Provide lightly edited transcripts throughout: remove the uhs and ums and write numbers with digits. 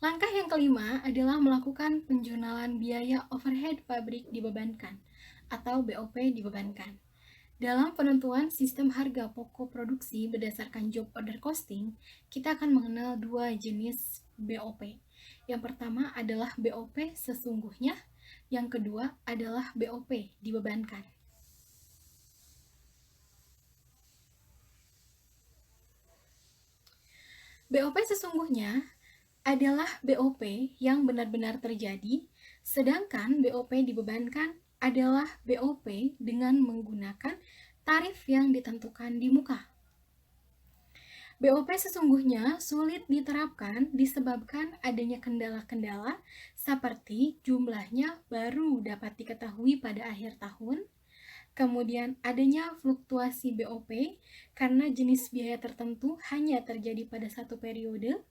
Langkah yang kelima adalah melakukan penjurnalan biaya overhead pabrik dibebankan atau BOP dibebankan. Dalam penentuan sistem harga pokok produksi berdasarkan job order costing, kita akan mengenal dua jenis BOP. Yang pertama adalah BOP sesungguhnya, yang kedua adalah BOP dibebankan. BOP sesungguhnya adalah BOP yang benar-benar terjadi, sedangkan BOP dibebankan adalah BOP dengan menggunakan tarif yang ditentukan di muka. BOP sesungguhnya sulit diterapkan disebabkan adanya kendala-kendala seperti jumlahnya baru dapat diketahui pada akhir tahun, kemudian adanya fluktuasi BOP karena jenis biaya tertentu hanya terjadi pada satu periode,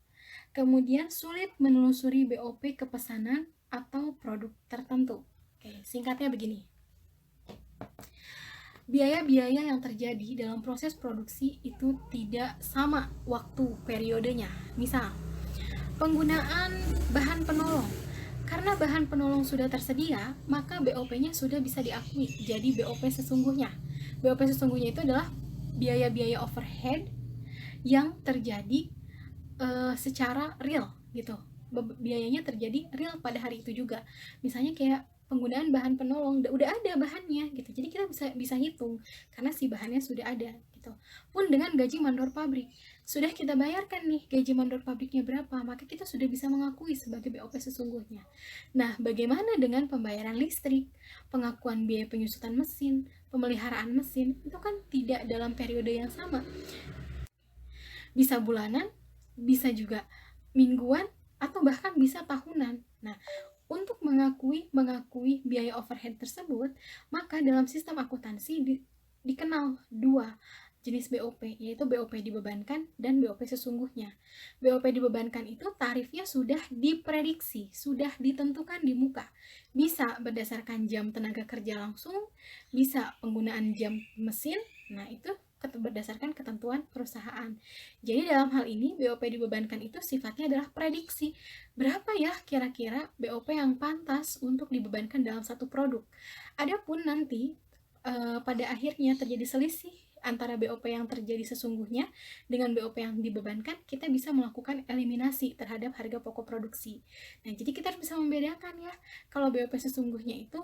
kemudian sulit menelusuri BOP kepesanan atau produk tertentu. Oke, singkatnya begini. Biaya-biaya yang terjadi dalam proses produksi itu tidak sama waktu periodenya. Misal, penggunaan bahan penolong. Karena bahan penolong sudah tersedia, maka BOP-nya sudah bisa diakui jadi BOP sesungguhnya. BOP sesungguhnya itu adalah biaya-biaya overhead yang terjadi secara real gitu. Biayanya terjadi real pada hari itu juga. Misalnya kayak penggunaan bahan penolong, udah ada bahannya gitu. Jadi kita bisa hitung karena si bahannya sudah ada gitu. Pun dengan gaji mandor pabrik, sudah kita bayarkan nih gaji mandor pabriknya berapa, maka kita sudah bisa mengakui sebagai BOP sesungguhnya. Nah, bagaimana dengan pembayaran listrik, pengakuan biaya penyusutan mesin, pemeliharaan mesin, itu kan tidak dalam periode yang sama. Bisa bulanan, bisa juga mingguan, atau bahkan bisa tahunan. Nah, untuk mengakui biaya overhead tersebut, maka dalam sistem akuntansi dikenal dua jenis BOP, yaitu BOP dibebankan dan BOP sesungguhnya. BOP dibebankan itu tarifnya sudah diprediksi, sudah ditentukan di muka. Bisa berdasarkan jam tenaga kerja langsung, bisa penggunaan jam mesin, nah itu berdasarkan ketentuan perusahaan. Jadi dalam hal ini BOP dibebankan itu sifatnya adalah prediksi. Berapa ya kira-kira BOP yang pantas untuk dibebankan dalam satu produk. Adapun nanti pada akhirnya terjadi selisih antara BOP yang terjadi sesungguhnya dengan BOP yang dibebankan, kita bisa melakukan eliminasi terhadap harga pokok produksi. Nah, jadi kita harus bisa membedakan ya, kalau BOP sesungguhnya itu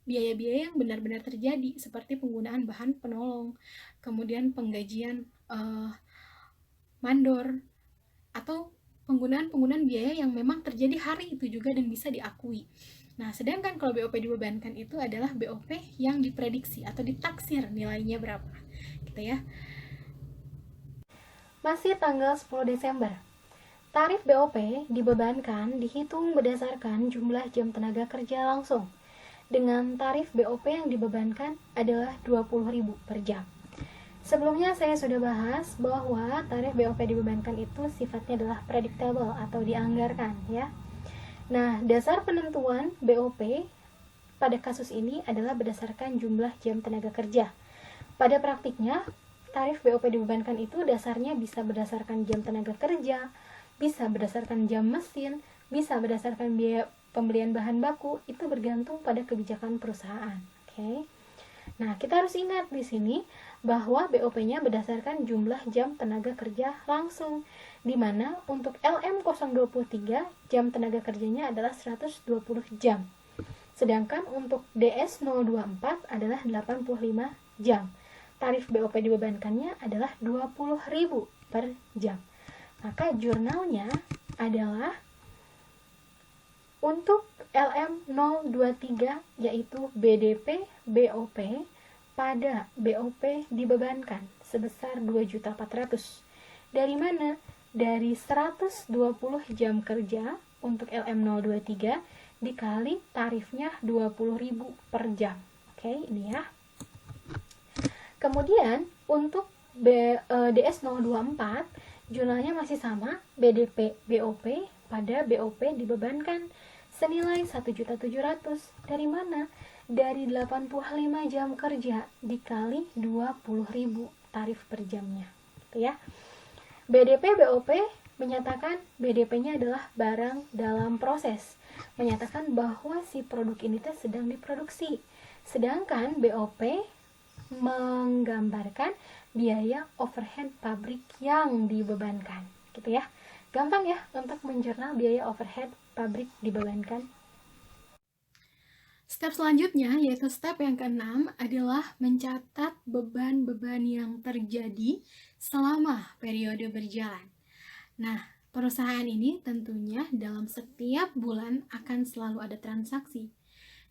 biaya-biaya yang benar-benar terjadi seperti penggunaan bahan penolong, kemudian penggajian mandor, atau penggunaan biaya yang memang terjadi hari itu juga dan bisa diakui. Nah, sedangkan kalau BOP dibebankan itu adalah BOP yang diprediksi atau ditaksir nilainya berapa, gitu ya. Masih tanggal 10 Desember. Tarif BOP dibebankan dihitung berdasarkan jumlah jam tenaga kerja langsung. Dengan tarif BOP yang dibebankan adalah 20.000 per jam. Sebelumnya saya sudah bahas bahwa tarif BOP dibebankan itu sifatnya adalah predictable atau dianggarkan ya. Nah, dasar penentuan BOP pada kasus ini adalah berdasarkan jumlah jam tenaga kerja. Pada praktiknya, tarif BOP dibebankan itu dasarnya bisa berdasarkan jam tenaga kerja, bisa berdasarkan jam mesin, bisa berdasarkan biaya pembelian bahan baku, itu bergantung pada kebijakan perusahaan. Oke. Nah, kita harus ingat di sini bahwa BOP-nya berdasarkan jumlah jam tenaga kerja langsung, di mana untuk LM023 jam tenaga kerjanya adalah 120 jam. Sedangkan untuk DS024 adalah 85 jam. Tarif BOP dibebankannya adalah 20.000 per jam. Maka jurnalnya adalah untuk LM023 yaitu BDP BOP pada BOP dibebankan sebesar 2.400.000. Dari mana? Dari 120 jam kerja untuk LM023 dikali tarifnya 20.000 per jam. Oke, ini ya. Kemudian untuk DS024 jurnalnya masih sama, BDP BOP pada BOP dibebankan senilai 1.700.000. Dari mana? Dari 85 jam kerja dikali 20.000 tarif per jamnya. Gitu ya. BDP BOP menyatakan BDP-nya adalah barang dalam proses, menyatakan bahwa si produk ini sedang diproduksi. Sedangkan BOP menggambarkan biaya overhead pabrik yang dibebankan, gitu ya. Gampang ya untuk menjurnal biaya overhead pabrik dibebankan. Step selanjutnya, yaitu step yang ke-6, adalah mencatat beban-beban yang terjadi selama periode berjalan. Nah, perusahaan ini tentunya dalam setiap bulan akan selalu ada transaksi.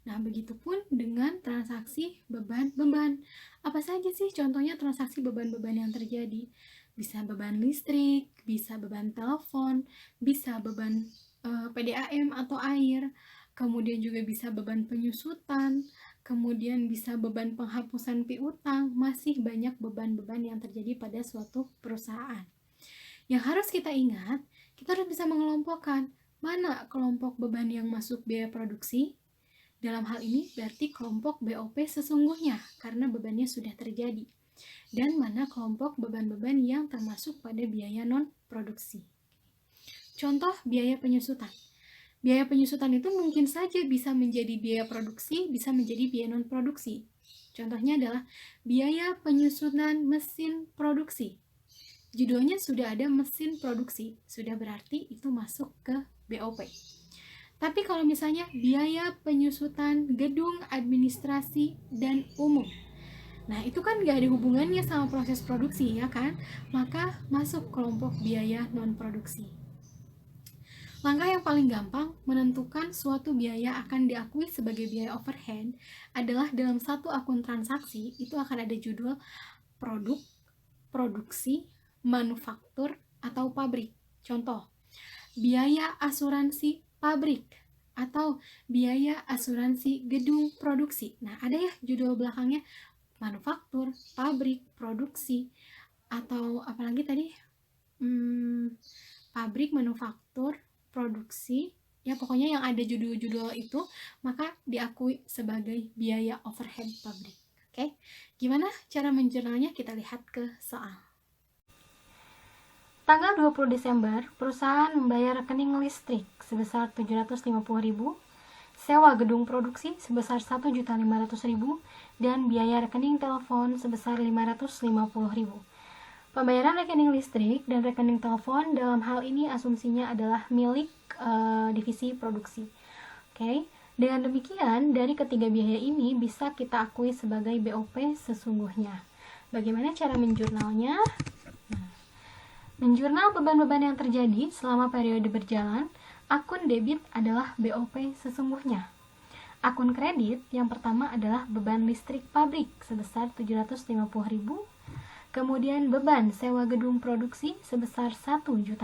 Nah, begitupun dengan transaksi beban-beban. Apa saja sih contohnya transaksi beban-beban yang terjadi? Bisa beban listrik, bisa beban telepon, bisa beban PDAM atau air, kemudian juga bisa beban penyusutan, kemudian bisa beban penghapusan piutang. Masih banyak beban-beban yang terjadi pada suatu perusahaan. Yang harus kita ingat, kita harus bisa mengelompokkan mana kelompok beban yang masuk biaya produksi. Dalam hal ini berarti kelompok BOP sesungguhnya karena bebannya sudah terjadi. Dan mana kelompok beban-beban yang termasuk pada biaya non-produksi. Contoh biaya penyusutan. Biaya penyusutan itu mungkin saja bisa menjadi biaya produksi, bisa menjadi biaya non-produksi. Contohnya adalah biaya penyusunan mesin produksi. Judulnya sudah ada mesin produksi, sudah berarti itu masuk ke BOP. Tapi kalau misalnya biaya penyusutan gedung administrasi dan umum, nah itu kan gak ada hubungannya sama proses produksi ya kan, maka masuk kelompok biaya non-produksi. Langkah yang paling gampang menentukan suatu biaya akan diakui sebagai biaya overhead adalah dalam satu akun transaksi itu akan ada judul produk, produksi, manufaktur, atau pabrik. Contoh, biaya asuransi pabrik atau biaya asuransi gedung produksi. Nah, ada ya judul belakangnya manufaktur, pabrik, produksi, atau apalagi tadi? Pabrik, manufaktur, produksi, ya pokoknya yang ada judul-judul itu, maka diakui sebagai biaya overhead pabrik. Oke, gimana cara menjurnalnya? Kita lihat ke soal. Tanggal 20 Desember, perusahaan membayar rekening listrik sebesar 750.000, sewa gedung produksi sebesar 1.500.000, dan biaya rekening telepon sebesar 550.000. Pembayaran rekening listrik dan rekening telepon dalam hal ini asumsinya adalah milik divisi produksi. Oke, dengan demikian dari ketiga biaya ini bisa kita akui sebagai BOP sesungguhnya. Bagaimana cara menjurnalnya? Menjurnal beban-beban yang terjadi selama periode berjalan, akun debit adalah BOP sesungguhnya. Akun kredit yang pertama adalah beban listrik pabrik sebesar 750.000, kemudian beban sewa gedung produksi sebesar 1.500.000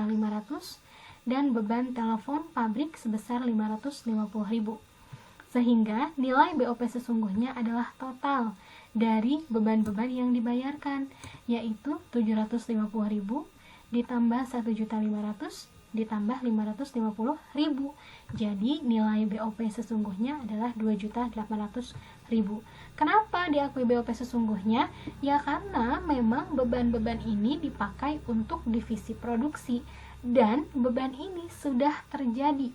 dan beban telepon pabrik sebesar 550.000. Sehingga nilai BOP sesungguhnya adalah total dari beban-beban yang dibayarkan, yaitu 750.000 ditambah 1.500.000 ditambah 550.000. Jadi nilai BOP sesungguhnya adalah 2.800.000. Kenapa diakui BOP sesungguhnya? Ya karena memang beban-beban ini dipakai untuk divisi produksi dan beban ini sudah terjadi.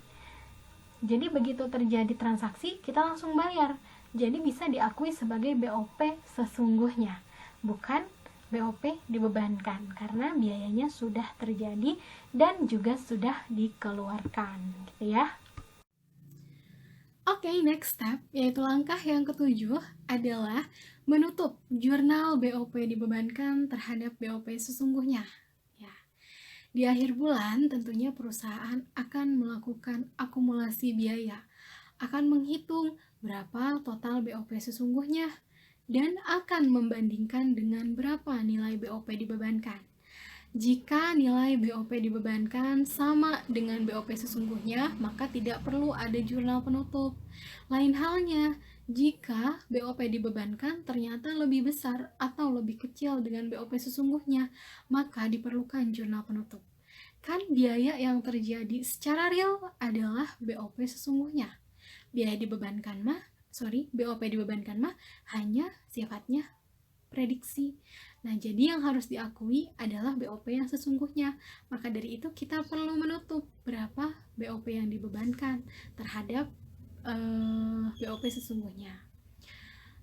Jadi begitu terjadi transaksi kita langsung bayar. Jadi bisa diakui sebagai BOP sesungguhnya, bukan BOP dibebankan karena biayanya sudah terjadi dan juga sudah dikeluarkan, gitu ya. Oke, next step yaitu langkah yang ketujuh adalah menutup jurnal BOP dibebankan terhadap BOP sesungguhnya. Ya. Di akhir bulan tentunya perusahaan akan melakukan akumulasi biaya, akan menghitung berapa total BOP sesungguhnya dan akan membandingkan dengan berapa nilai BOP dibebankan. Jika nilai BOP dibebankan sama dengan BOP sesungguhnya, maka tidak perlu ada jurnal penutup. Lain halnya, jika BOP dibebankan ternyata lebih besar atau lebih kecil dengan BOP sesungguhnya, maka diperlukan jurnal penutup. Kan biaya yang terjadi secara real adalah BOP sesungguhnya. BOP dibebankan mah hanya sifatnya prediksi. Nah, jadi yang harus diakui adalah BOP yang sesungguhnya. Maka dari itu kita perlu menutup berapa BOP yang dibebankan terhadap BOP sesungguhnya.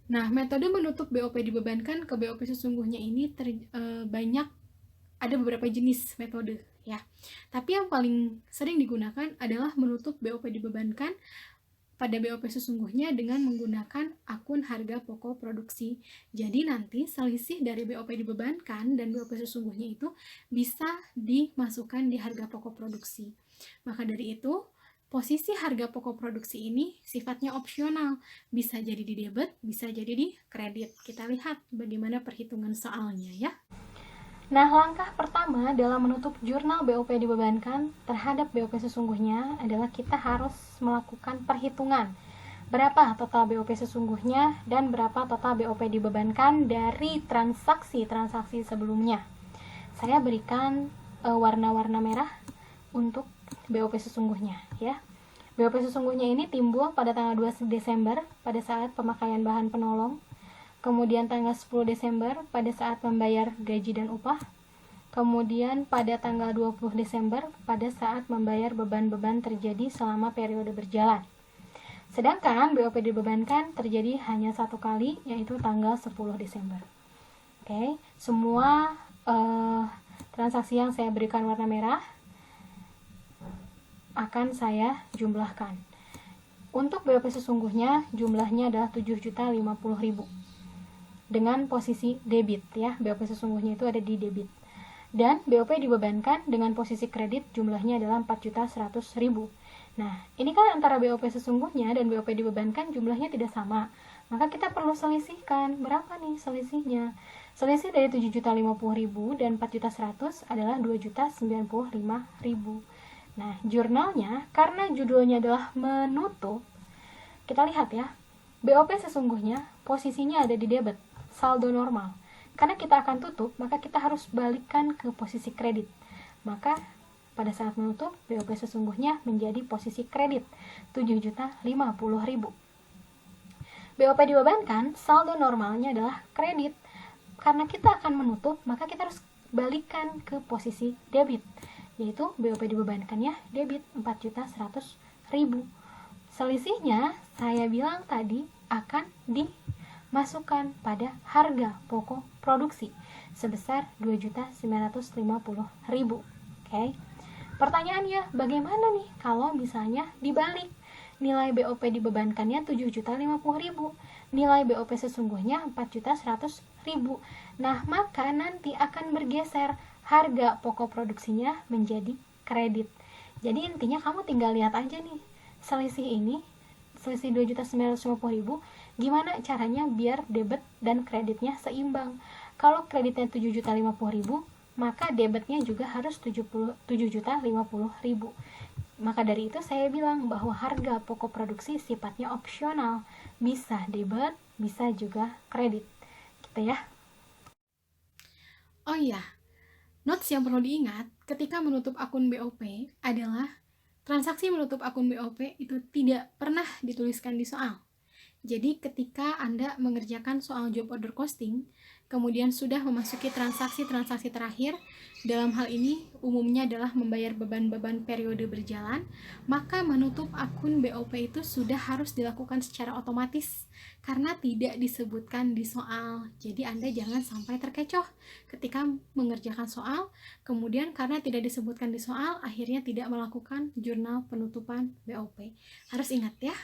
Nah, metode menutup BOP dibebankan ke BOP sesungguhnya ini banyak, ada beberapa jenis metode ya. Tapi yang paling sering digunakan adalah menutup BOP dibebankan pada BOP sesungguhnya dengan menggunakan akun harga pokok produksi. Jadi nanti selisih dari BOP dibebankan dan BOP sesungguhnya itu bisa dimasukkan di harga pokok produksi. Maka dari itu, posisi harga pokok produksi ini sifatnya opsional. Bisa jadi di debit, bisa jadi di kredit. Kita lihat bagaimana perhitungan soalnya ya. Nah, langkah pertama dalam menutup jurnal BOP dibebankan terhadap BOP sesungguhnya adalah kita harus melakukan perhitungan berapa total BOP sesungguhnya dan berapa total BOP dibebankan dari transaksi-transaksi sebelumnya. Saya berikan warna-warna merah untuk BOP sesungguhnya ya. BOP sesungguhnya ini timbul pada tanggal 2 Desember pada saat pemakaian bahan penolong. Kemudian tanggal 10 Desember pada saat membayar gaji dan upah. Kemudian pada tanggal 20 Desember pada saat membayar beban-beban terjadi selama periode berjalan. Sedangkan BOP dibebankan terjadi hanya satu kali, yaitu tanggal 10 Desember. Oke, semua transaksi yang saya berikan warna merah akan saya jumlahkan. Untuk BOP sesungguhnya jumlahnya adalah 7.050.000 dengan posisi debit ya. BOP sesungguhnya itu ada di debit. Dan BOP dibebankan dengan posisi kredit jumlahnya adalah 4.100.000. Nah, ini kan antara BOP sesungguhnya dan BOP dibebankan jumlahnya tidak sama. Maka kita perlu selisihkan. Berapa nih selisihnya? Selisih dari 7.050.000 dan 4.100.000 adalah 2.095.000. Nah, jurnalnya karena judulnya adalah menutup, kita lihat ya. BOP sesungguhnya posisinya ada di debit, saldo normal. Karena kita akan tutup, maka kita harus balikkan ke posisi kredit. Maka pada saat menutup, BOP sesungguhnya menjadi posisi kredit 7.050.000. BOP dibebankan, saldo normalnya adalah kredit. Karena kita akan menutup, maka kita harus balikkan ke posisi debit, yaitu BOP dibebankannya debit 4.100.000. Selisihnya saya bilang tadi akan dimasukkan pada harga pokok produksi sebesar 2.950.000. Oke. Pertanyaannya, bagaimana nih kalau misalnya dibalik? Nilai BOP dibebankannya 7.050.000, nilai BOP sesungguhnya 4.100.000. Nah, maka nanti akan bergeser harga pokok produksinya menjadi kredit. Jadi intinya kamu tinggal lihat aja nih, selisih ini, selisih 2.950.000, gimana caranya biar debit dan kreditnya seimbang. Kalau kreditnya 7.050.000, maka debitnya juga harus 7.050.000. Maka dari itu saya bilang bahwa harga pokok produksi sifatnya opsional, bisa debit, bisa juga kredit, gitu ya. Oh iya, notes yang perlu diingat ketika menutup akun BOP adalah transaksi menutup akun BOP itu tidak pernah dituliskan di soal. Jadi ketika Anda mengerjakan soal job order costing, kemudian sudah memasuki transaksi-transaksi terakhir, dalam hal ini umumnya adalah membayar beban-beban periode berjalan, maka menutup akun BOP itu sudah harus dilakukan secara otomatis karena tidak disebutkan di soal. Jadi Anda jangan sampai terkecoh ketika mengerjakan soal, kemudian karena tidak disebutkan di soal, akhirnya tidak melakukan jurnal penutupan BOP. Harus ingat ya.